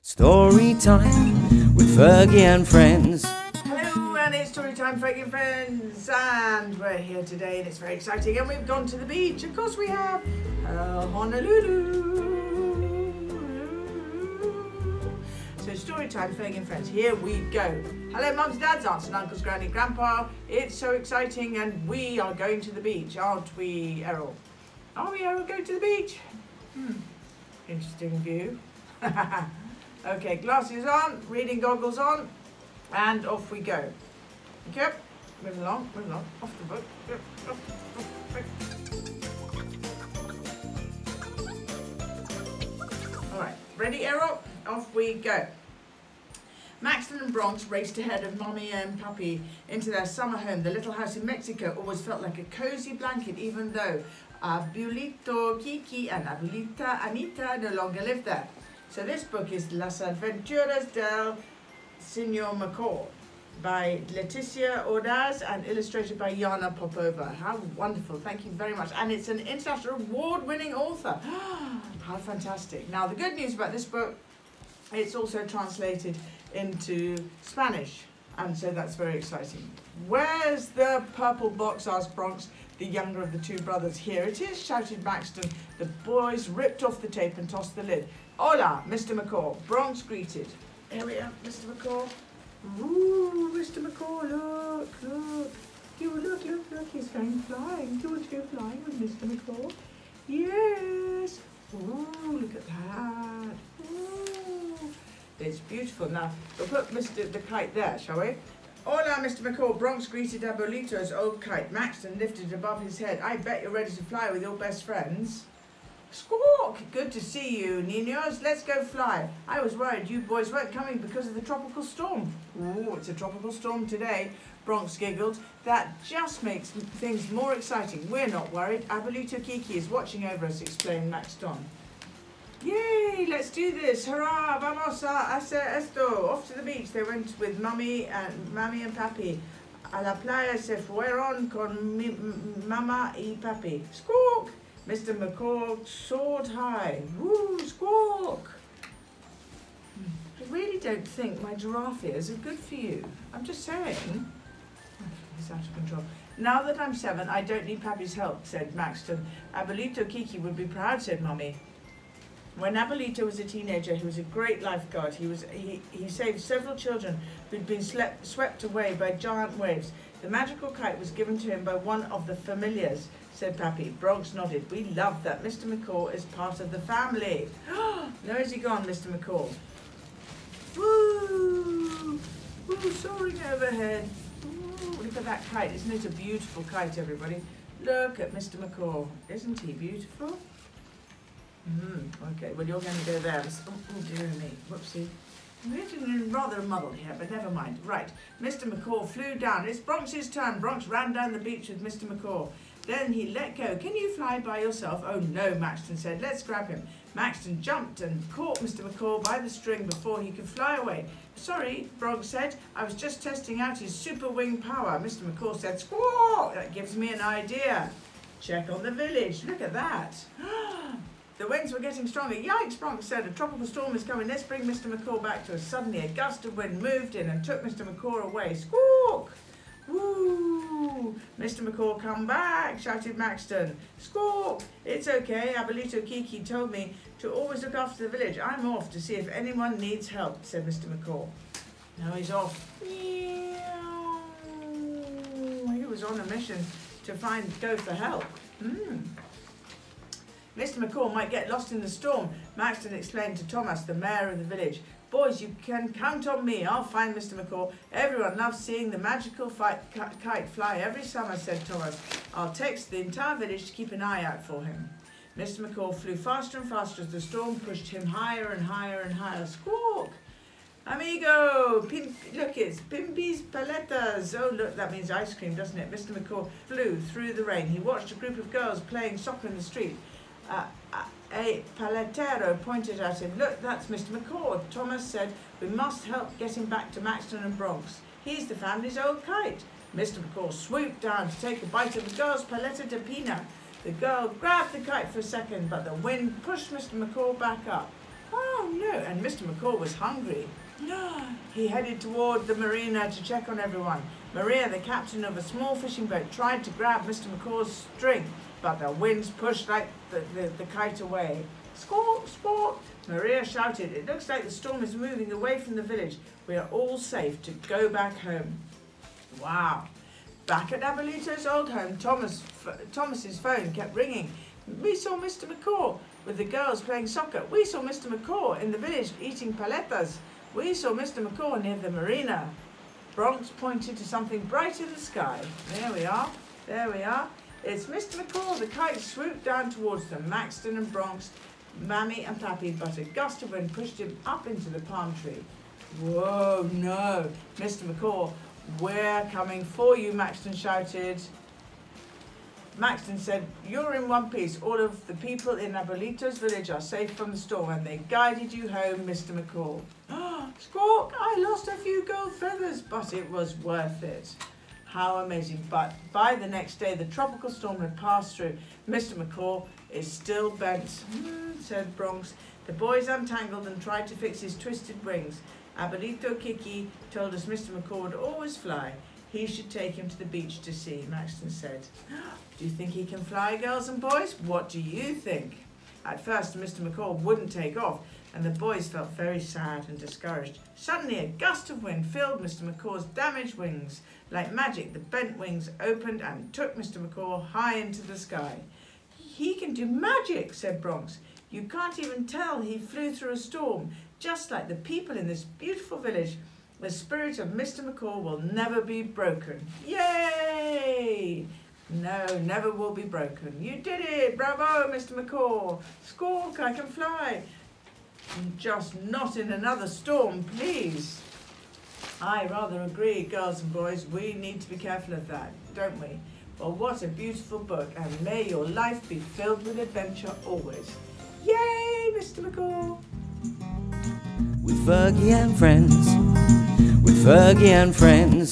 Story time with Fergie and friends. Hello, and it's story time, Fergie and friends, and we're here today, and it's very exciting. And we've gone to the beach. Of course, we have Honolulu. So, story time, Fergie and friends. Here we go. Hello, mums, dads, aunts, and uncles, granny, grandpa. It's so exciting, and we are going to the beach, aren't we, Errol? Are we, Errol, going to the beach? Interesting view. Okay, glasses on, reading goggles on, and off we go. Okay, moving along, off the book. Yep, off. All right, ready, Errol? Off we go. Maxton and Bronx raced ahead of Mommy and Papi into their summer home. The little house in Mexico always felt like a cozy blanket, even though Abuelito Kiki and Abuelita Anita no longer lived there. So this book is Las Aventuras del Señor Macaw by Leticia, Ordaz, and illustrated by Yana Popova. How wonderful, thank you very much. And it's an international award-winning author. How fantastic. Now the good news about this book, it's also translated into Spanish, and so that's very exciting. Where's the purple box, asked Bronx, the younger of the two brothers. Here it is, shouted Maxton. The boys ripped off the tape and tossed the lid. Hola, Mr. Macaw, Bronx greeted. Here we are, Mr. Macaw. Ooh, Mr. Macaw, look. Look, he's going flying. Do you want to go flying with Mr. Macaw? Yes. Ooh, look at that. Ooh. It's beautiful. Now, we'll put the kite there, shall we? Hola, Mr. Macaw. Bronx greeted Abuelito's old kite. Maxton lifted it above his head. I bet you're ready to fly with your best friends. Squawk! Good to see you, niños. Let's go fly. I was worried you boys weren't coming because of the tropical storm. Ooh, it's a tropical storm today, Bronx giggled. That just makes things more exciting. We're not worried. Abuelito Kiki is watching over us, explained Maxton. Yay, let's do this. Hurrah, vamos a hacer esto. Off to the beach they went with Mommy and Papi. A la playa se fueron con Mama y Papi. Squawk! Mr. Macaw soared high. Woo, squawk! I really don't think my giraffe ears are good for you. I'm just saying. He's out of control. Now that I'm 7, I don't need Papi's help, said Maxton. Abuelito Kiki would be proud, said Mommy. When Abuelito was a teenager, he was a great lifeguard. He saved several children who'd been swept away by giant waves. The magical kite was given to him by one of the familiars, said Papi. Bronx nodded. We love that Mr. Macaw is part of the family. Where's he gone, Mr. Macaw? Woo! Woo, soaring overhead. Ooh, look at that kite. Isn't it a beautiful kite, everybody? Look at Mr. Macaw. Isn't he beautiful? Okay, well, you're going to go there. Oh, dear me. Whoopsie. We're getting rather muddled here, but never mind. Right, Mr. Macaw flew down. It's Bronx's turn. Bronx ran down the beach with Mr. Macaw. Then he let go. Can you fly by yourself? Oh, no, Maxton said. Let's grab him. Maxton jumped and caught Mr. Macaw by the string before he could fly away. Sorry, Bronx said. I was just testing out his super wing power. Mr. Macaw said, squawk! That gives me an idea. Check on the village. Look at that. The winds were getting stronger. Yikes, Bronx said. A tropical storm is coming. Let's bring Mr. Macaw back to us. Suddenly, a gust of wind moved in and took Mr. Macaw away. Squawk! Woo! Mr. Macaw, come back, shouted Maxton. Squawk! It's okay. Abuelito Kiki told me to always look after the village. I'm off to see if anyone needs help, said Mr. Macaw. Now he's off. He was on a mission to go for help. Mr. Macaw might get lost in the storm, Maxton explained to Thomas, the mayor of the village. Boys, you can count on me. I'll find Mr. Macaw. Everyone loves seeing the magical kite fly every summer, said Thomas. I'll text the entire village to keep an eye out for him. Mr. Macaw flew faster and faster as the storm pushed him higher and higher and higher. Squawk! Amigo! Look, it's Pimpi's Paletas. Oh, look, that means ice cream, doesn't it? Mr. Macaw flew through the rain. He watched a group of girls playing soccer in the street. A paletero pointed at him. Look, that's Mr. Macaw. Thomas said, we must help get him back to Maxton and Bronx. He's the family's old kite. Mr. Macaw swooped down to take a bite of the girl's paleta de pina. The girl grabbed the kite for a second, but the wind pushed Mr. Macaw back up. Oh, Oh no, and Mr. Macaw was hungry. He headed toward the marina to check on everyone. Maria, the captain of a small fishing boat, tried to grab Mr. Macaw's string, but the winds pushed like the kite away. Squawk, squawk! Maria shouted, "It looks like the storm is moving away from the village. We are all safe to go back home." Wow. Back at Abuelito's old home, Thomas's phone kept ringing. "We saw Mr. Macaw with the girls playing soccer. We saw Mr. Macaw in the village eating paletas. We saw Mr. Macaw near the marina." Bronx pointed to something bright in the sky. There we are. There we are. It's Mr. Macaw. The kite swooped down towards them. Maxton and Bronx, Mammy and Pappy, but a gust of wind pushed him up into the palm tree. "Whoa, no, Mr. Macaw, we're coming for you," Maxton shouted. Maxton said, "You're in one piece. All of the people in Abuelito's village are safe from the storm, and they guided you home, Mr. Macaw." Squawk! I lost a few gold feathers, but it was worth it. How amazing. But by the next day, the tropical storm had passed through. Mr. Macaw is still bent, said Bronx. The boys untangled and tried to fix his twisted wings. Abuelito Kiki told us Mr. Macaw would always fly. He should take him to the beach to see, Maxton said. Do you think he can fly, girls and boys? What do you think? At first, Mr. Macaw wouldn't take off, and the boys felt very sad and discouraged. Suddenly, a gust of wind filled Mr. Macaw's damaged wings. Like magic, the bent wings opened and took Mr. Macaw high into the sky. "He can do magic," said Bronx. "You can't even tell he flew through a storm, just like the people in this beautiful village. The spirit of Mr. Macaw will never be broken." Yay! No, never will be broken. You did it! Bravo, Mr. Macaw! Squawk, I can fly! Just not in another storm, please. I rather agree, girls and boys. We need to be careful of that, don't we? Well, what a beautiful book, and may your life be filled with adventure always. Yay, Mr. Macaw! With Fergie and friends, with Fergie and friends.